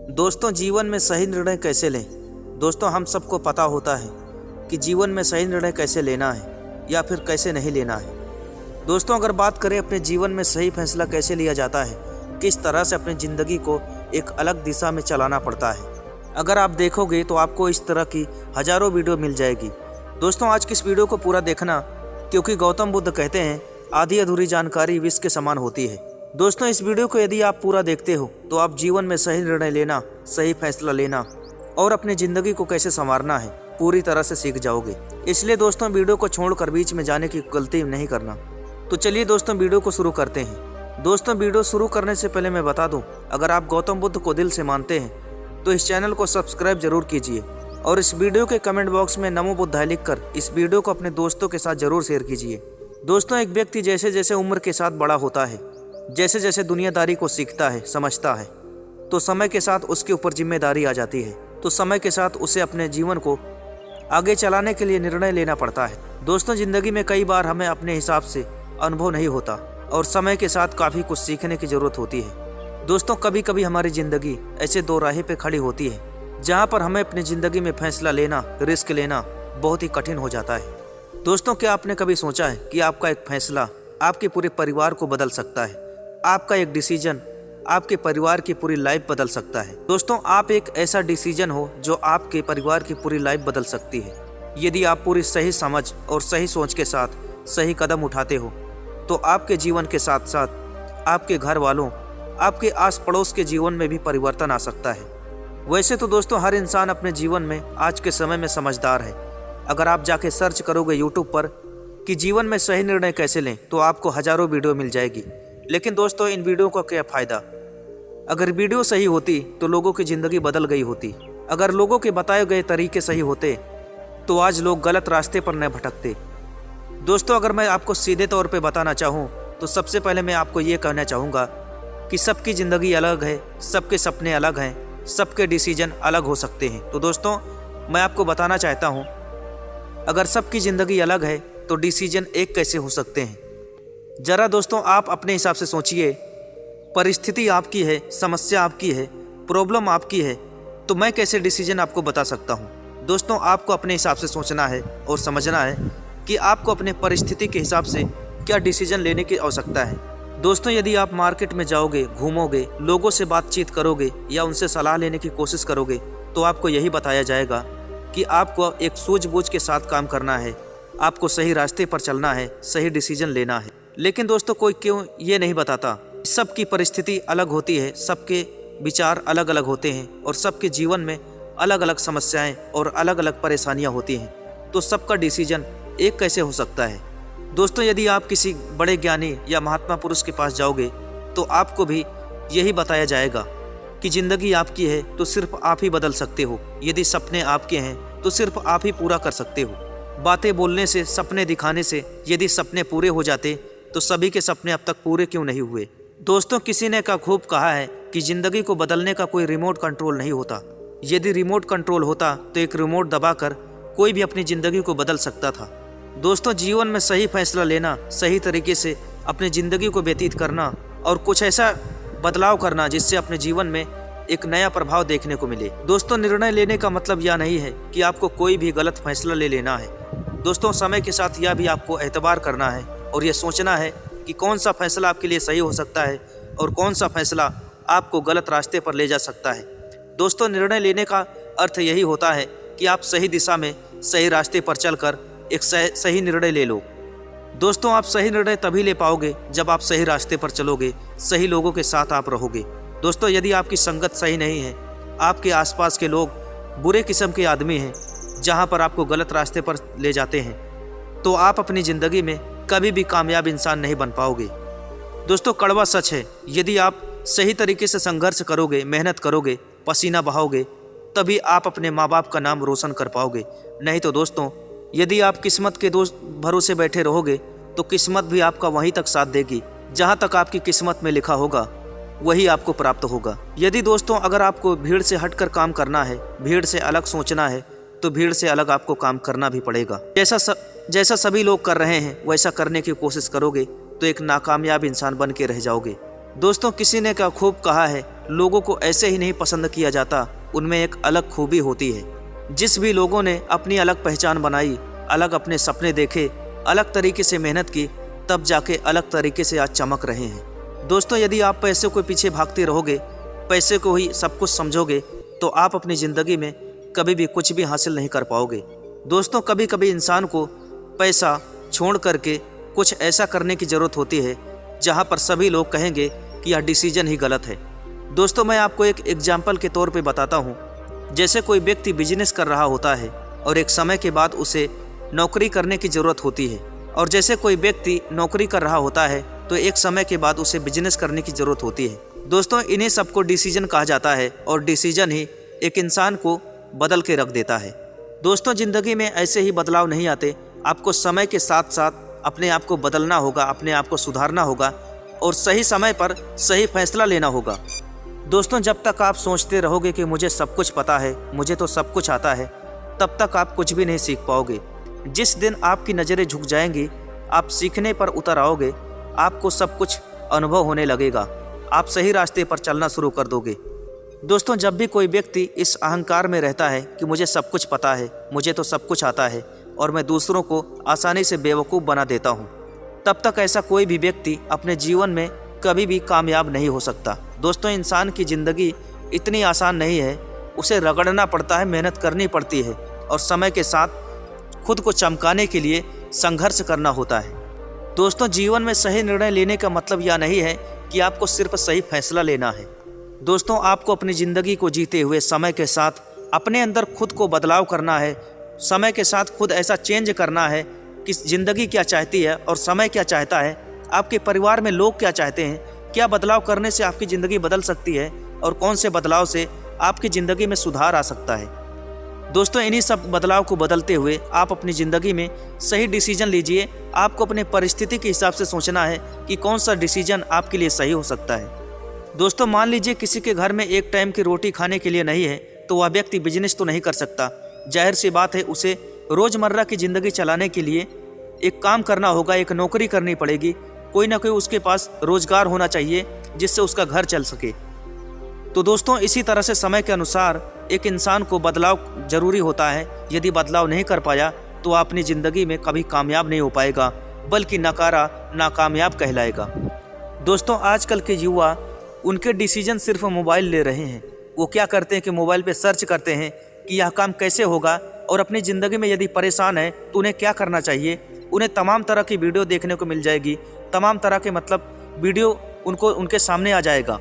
दोस्तों, जीवन में सही निर्णय कैसे लें। दोस्तों, हम सबको पता होता है कि जीवन में सही निर्णय कैसे लेना है या फिर कैसे नहीं लेना है। दोस्तों, अगर बात करें अपने जीवन में सही फैसला कैसे लिया जाता है, किस तरह से अपनी ज़िंदगी को एक अलग दिशा में चलाना पड़ता है, अगर आप देखोगे तो आपको इस तरह की हज़ारों वीडियो मिल जाएगी। दोस्तों, आज की इस वीडियो को पूरा देखना, क्योंकि गौतम बुद्ध कहते हैं आधी अधूरी जानकारी विष के समान होती है। दोस्तों, इस वीडियो को यदि आप पूरा देखते हो तो आप जीवन में सही निर्णय लेना, सही फैसला लेना और अपनी ज़िंदगी को कैसे संवारना है पूरी तरह से सीख जाओगे। इसलिए दोस्तों, वीडियो को छोड़कर बीच में जाने की गलती नहीं करना। तो चलिए दोस्तों, वीडियो को शुरू करते हैं। दोस्तों, वीडियो शुरू करने से पहले मैं बता दूं, अगर आप गौतम बुद्ध को दिल से मानते हैं तो इस चैनल को सब्सक्राइब जरूर कीजिए और इस वीडियो के कमेंट बॉक्स में नमो बुद्धाय लिखकर इस वीडियो को अपने दोस्तों के साथ जरूर शेयर कीजिए। दोस्तों, एक व्यक्ति जैसे जैसे उम्र के साथ बड़ा होता है, जैसे जैसे दुनियादारी को सीखता है, समझता है, तो समय के साथ उसके ऊपर जिम्मेदारी आ जाती है। तो समय के साथ उसे अपने जीवन को आगे चलाने के लिए निर्णय लेना पड़ता है। दोस्तों, जिंदगी में कई बार हमें अपने हिसाब से अनुभव नहीं होता और समय के साथ काफ़ी कुछ सीखने की ज़रूरत होती है। दोस्तों, कभी कभी हमारी ज़िंदगी ऐसे दो राहें पे खड़ी होती है जहाँ पर हमें अपनी ज़िंदगी में फैसला लेना, रिस्क लेना बहुत ही कठिन हो जाता है। दोस्तों, क्या आपने कभी सोचा है कि आपका एक फैसला आपके पूरे परिवार को बदल सकता है? आपका एक डिसीजन आपके परिवार की पूरी लाइफ बदल सकता है। दोस्तों, आप एक ऐसा डिसीजन हो जो आपके परिवार की पूरी लाइफ बदल सकती है। यदि आप पूरी सही समझ और सही सोच के साथ सही कदम उठाते हो तो आपके जीवन के साथ साथ आपके घर वालों, आपके आस पड़ोस के जीवन में भी परिवर्तन आ सकता है। वैसे तो दोस्तों, हर इंसान अपने जीवन में आज के समय में समझदार है। अगर आप जाके सर्च करोगे यूट्यूब पर कि जीवन में सही निर्णय कैसे लें तो आपको हज़ारों वीडियो मिल जाएगी। लेकिन दोस्तों, इन वीडियो का क्या फ़ायदा? अगर वीडियो सही होती तो लोगों की ज़िंदगी बदल गई होती। अगर लोगों के बताए गए तरीके सही होते तो आज लोग गलत रास्ते पर न भटकते। दोस्तों, अगर मैं आपको सीधे तौर पे बताना चाहूँ तो सबसे पहले मैं आपको ये कहना चाहूँगा कि सबकी ज़िंदगी अलग है, सबके सपने अलग हैं, सबके डिसीजन अलग हो सकते हैं। तो दोस्तों, मैं आपको बताना चाहता हूँ, अगर सबकी ज़िंदगी अलग है तो डिसीजन एक कैसे हो सकते हैं? ज़रा दोस्तों, आप अपने हिसाब से सोचिए। परिस्थिति आपकी है, समस्या आपकी है, प्रॉब्लम आपकी है, तो मैं कैसे डिसीजन आपको बता सकता हूँ? दोस्तों, आपको अपने हिसाब से सोचना है और समझना है कि आपको अपने परिस्थिति के हिसाब से क्या डिसीजन लेने की आवश्यकता है। दोस्तों, यदि आप मार्केट में जाओगे, घूमोगे, लोगों से बातचीत करोगे या उनसे सलाह लेने की कोशिश करोगे तो आपको यही बताया जाएगा कि आपको एक सूझबूझ के साथ काम करना है, आपको सही रास्ते पर चलना है, सही डिसीजन लेना है। लेकिन दोस्तों, कोई क्यों ये नहीं बताता? सबकी परिस्थिति अलग होती है, सबके विचार अलग अलग होते हैं और सबके जीवन में अलग अलग समस्याएं और अलग अलग परेशानियां होती हैं। तो सबका डिसीजन एक कैसे हो सकता है? दोस्तों, यदि आप किसी बड़े ज्ञानी या महात्मा पुरुष के पास जाओगे तो आपको भी यही बताया जाएगा कि ज़िंदगी आपकी है तो सिर्फ आप ही बदल सकते हो। यदि सपने आपके हैं तो सिर्फ आप ही पूरा कर सकते हो। बातें बोलने से, सपने दिखाने से यदि सपने पूरे हो जाते तो सभी के सपने अब तक पूरे क्यों नहीं हुए? दोस्तों, किसी ने का खूब कहा है कि ज़िंदगी को बदलने का कोई रिमोट कंट्रोल नहीं होता। यदि रिमोट कंट्रोल होता तो एक रिमोट दबाकर कोई भी अपनी ज़िंदगी को बदल सकता था। दोस्तों, जीवन में सही फैसला लेना, सही तरीके से अपनी ज़िंदगी को व्यतीत करना और कुछ ऐसा बदलाव करना जिससे अपने जीवन में एक नया प्रभाव देखने को मिले। दोस्तों, निर्णय लेने का मतलब यह नहीं है कि आपको कोई भी गलत फैसला ले लेना है। दोस्तों, समय के साथ यह भी आपको एतबार करना है और यह सोचना है कि कौन सा फैसला आपके लिए सही हो सकता है और कौन सा फैसला आपको गलत रास्ते पर ले जा सकता है। दोस्तों, निर्णय लेने का अर्थ यही होता है कि आप सही दिशा में, सही रास्ते पर चलकर एक सही निर्णय ले लो। दोस्तों, आप सही निर्णय तभी ले पाओगे जब आप सही रास्ते पर चलोगे, सही लोगों के साथ आप रहोगे। दोस्तों, यदि आपकी संगत सही नहीं है, आपके आसपास के लोग बुरे किस्म के आदमी हैं जहां पर आपको गलत रास्ते पर ले जाते हैं, तो आप अपनी ज़िंदगी में कभी भी कामयाब इंसान नहीं बन पाओगे। दोस्तों, कड़वा सच है, यदि आप सही तरीके से संघर्ष करोगे, मेहनत करोगे, पसीना बहाओगे, तभी आप अपने माँ बाप का नाम रोशन कर पाओगे। नहीं तो दोस्तों, यदि आप किस्मत के दोस्त भरोसे बैठे रहोगे तो किस्मत भी आपका वहीं तक साथ देगी। जहाँ तक आपकी किस्मत में लिखा होगा वही आपको प्राप्त होगा। यदि दोस्तों, अगर आपको भीड़ से हटकर काम करना है, भीड़ से अलग सोचना है, तो भीड़ से अलग आपको काम करना भी पड़ेगा। जैसा सभी लोग कर रहे हैं वैसा करने की कोशिश करोगे तो एक नाकामयाब इंसान बन के रह जाओगे। दोस्तों किसी ने क्या खूब कहा है, लोगों को ऐसे ही नहीं पसंद किया जाता, उनमें एक अलग खूबी होती है। जिस भी लोगों ने अपनी अलग पहचान बनाई, अलग अपने सपने देखे, अलग तरीके से मेहनत की, तब जाके अलग तरीके से आज चमक रहे हैं। दोस्तों यदि आप पैसे के पीछे भागते रहोगे, पैसे को ही सब कुछ समझोगे, तो आप अपनी ज़िंदगी में कभी भी कुछ भी हासिल नहीं कर पाओगे। दोस्तों कभी कभी इंसान को पैसा छोड़ करके कुछ ऐसा करने की ज़रूरत होती है जहां पर सभी लोग कहेंगे कि यह डिसीजन ही गलत है। दोस्तों मैं आपको एक एग्जाम्पल के तौर पे बताता हूं। जैसे कोई व्यक्ति बिजनेस कर रहा होता है और एक समय के बाद उसे नौकरी करने की ज़रूरत होती है, और जैसे कोई व्यक्ति नौकरी कर रहा होता है तो एक समय के बाद उसे बिजनेस करने की ज़रूरत होती है। दोस्तों इन्हीं सबको डिसीजन कहा जाता है, और डिसीजन ही एक इंसान को बदल के रख देता है। दोस्तों ज़िंदगी में ऐसे ही बदलाव नहीं आते, आपको समय के साथ साथ अपने आप को बदलना होगा, अपने आप को सुधारना होगा और सही समय पर सही फैसला लेना होगा। दोस्तों जब तक आप सोचते रहोगे कि मुझे सब कुछ पता है, मुझे तो सब कुछ आता है, तब तक आप कुछ भी नहीं सीख पाओगे। जिस दिन आपकी नज़रें झुक जाएंगी, आप सीखने पर उतर आओगे, आपको सब कुछ अनुभव होने लगेगा, आप सही रास्ते पर चलना शुरू कर दोगे। दोस्तों जब भी कोई व्यक्ति इस अहंकार में रहता है कि मुझे सब कुछ पता है, मुझे तो सब कुछ आता है और मैं दूसरों को आसानी से बेवकूफ़ बना देता हूँ, तब तक ऐसा कोई भी व्यक्ति अपने जीवन में कभी भी कामयाब नहीं हो सकता। दोस्तों इंसान की ज़िंदगी इतनी आसान नहीं है, उसे रगड़ना पड़ता है, मेहनत करनी पड़ती है और समय के साथ खुद को चमकाने के लिए संघर्ष करना होता है। दोस्तों जीवन में सही निर्णय लेने का मतलब यह नहीं है कि आपको सिर्फ सही फैसला लेना है। दोस्तों आपको अपनी ज़िंदगी को जीते हुए समय के साथ अपने अंदर खुद को बदलाव करना है, समय के साथ खुद ऐसा चेंज करना है कि ज़िंदगी क्या चाहती है और समय क्या चाहता है, आपके परिवार में लोग क्या चाहते हैं, क्या बदलाव करने से आपकी ज़िंदगी बदल सकती है और कौन से बदलाव से आपकी ज़िंदगी में सुधार आ सकता है। दोस्तों इन्हीं सब बदलाव को बदलते हुए आप अपनी ज़िंदगी में सही डिसीजन लीजिए। आपको अपने परिस्थिति के हिसाब से सोचना है कि कौन सा डिसीजन आपके लिए सही हो सकता है। दोस्तों मान लीजिए किसी के घर में एक टाइम की रोटी खाने के लिए नहीं है, तो वह व्यक्ति बिजनेस तो नहीं कर सकता। जाहिर सी बात है उसे रोज़मर्रा की ज़िंदगी चलाने के लिए एक काम करना होगा, एक नौकरी करनी पड़ेगी, कोई ना कोई उसके पास रोज़गार होना चाहिए जिससे उसका घर चल सके। तो दोस्तों इसी तरह से समय के अनुसार एक इंसान को बदलाव ज़रूरी होता है। यदि बदलाव नहीं कर पाया तो वह अपनी ज़िंदगी में कभी कामयाब नहीं हो पाएगा, बल्कि नकारा नाकामयाब कहलाएगा। दोस्तों आजकल के युवा उनके डिसीजन सिर्फ मोबाइल ले रहे हैं। वो क्या करते हैं कि मोबाइल पे सर्च करते हैं कि यह काम कैसे होगा, और अपनी ज़िंदगी में यदि परेशान है तो उन्हें क्या करना चाहिए। उन्हें तमाम तरह की वीडियो देखने को मिल जाएगी, तमाम तरह के वीडियो उनको उनके सामने आ जाएगा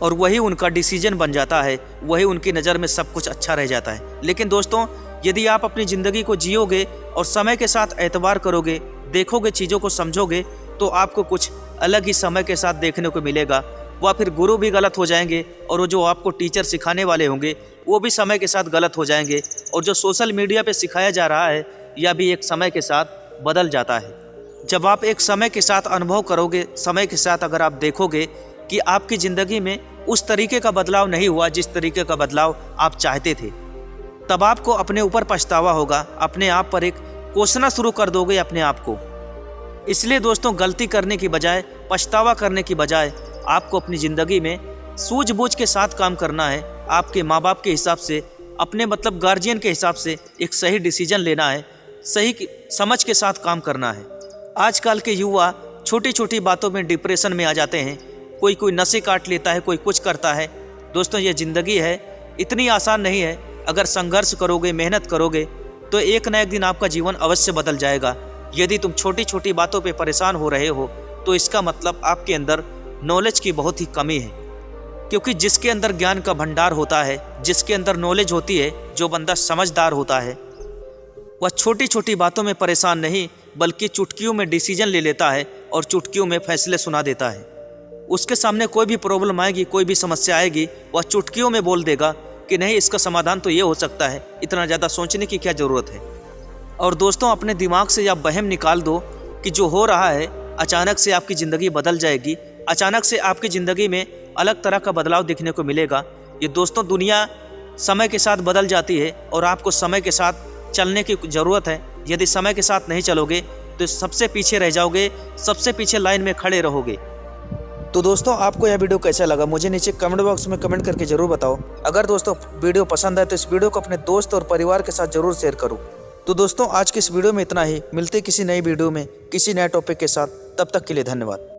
और वही उनका डिसीजन बन जाता है, वही उनकी नज़र में सब कुछ अच्छा रह जाता है। लेकिन दोस्तों यदि आप अपनी ज़िंदगी को जियोगे और समय के साथ एतबार करोगे, देखोगे, चीज़ों को समझोगे, तो आपको कुछ अलग ही समय के साथ देखने को मिलेगा। वह फिर गुरु भी गलत हो जाएंगे और वो जो आपको टीचर सिखाने वाले होंगे वो भी समय के साथ गलत हो जाएंगे, और जो सोशल मीडिया पे सिखाया जा रहा है यह भी एक समय के साथ बदल जाता है। जब आप एक समय के साथ अनुभव करोगे, समय के साथ अगर आप देखोगे कि आपकी ज़िंदगी में उस तरीके का बदलाव नहीं हुआ जिस तरीके का बदलाव आप चाहते थे, तब आपको अपने ऊपर पछतावा होगा, अपने आप पर एक कोसना शुरू कर दोगे अपने आप को। इसलिए दोस्तों गलती करने की बजाय, पछतावा करने की बजाय आपको अपनी ज़िंदगी में सूझबूझ के साथ काम करना है। आपके माँ बाप के हिसाब से, अपने गार्जियन के हिसाब से एक सही डिसीजन लेना है, सही समझ के साथ काम करना है। आजकल के युवा छोटी छोटी बातों में डिप्रेशन में आ जाते हैं, कोई नशे काट लेता है, कोई कुछ करता है। दोस्तों ये ज़िंदगी है, इतनी आसान नहीं है। अगर संघर्ष करोगे, मेहनत करोगे तो एक ना एक दिन आपका जीवन अवश्य बदल जाएगा। यदि तुम छोटी छोटी बातों पे परेशान हो रहे हो तो इसका मतलब आपके अंदर नॉलेज की बहुत ही कमी है, क्योंकि जिसके अंदर ज्ञान का भंडार होता है, जिसके अंदर नॉलेज होती है, जो बंदा समझदार होता है, वह छोटी छोटी बातों में परेशान नहीं बल्कि चुटकियों में डिसीजन ले लेता है और चुटकियों में फैसले सुना देता है। उसके सामने कोई भी प्रॉब्लम आएगी, कोई भी समस्या आएगी, वह चुटकियों में बोल देगा कि नहीं इसका समाधान तो ये हो सकता है, इतना ज़्यादा सोचने की क्या ज़रूरत है। और दोस्तों अपने दिमाग से यह वहम निकाल दो कि जो हो रहा है अचानक से आपकी ज़िंदगी बदल जाएगी, अचानक से आपकी ज़िंदगी में अलग तरह का बदलाव देखने को मिलेगा। ये दोस्तों दुनिया समय के साथ बदल जाती है और आपको समय के साथ चलने की ज़रूरत है। यदि समय के साथ नहीं चलोगे तो सबसे पीछे रह जाओगे, सबसे पीछे लाइन में खड़े रहोगे। तो दोस्तों आपको यह वीडियो कैसा लगा मुझे नीचे कमेंट बॉक्स में कमेंट करके जरूर बताओ। अगर दोस्तों वीडियो पसंद आए तो इस वीडियो को अपने दोस्त और परिवार के साथ जरूर शेयर करो। तो दोस्तों आज की इस वीडियो में इतना ही, मिलते किसी नई वीडियो में किसी नए टॉपिक के साथ, तब तक के लिए धन्यवाद।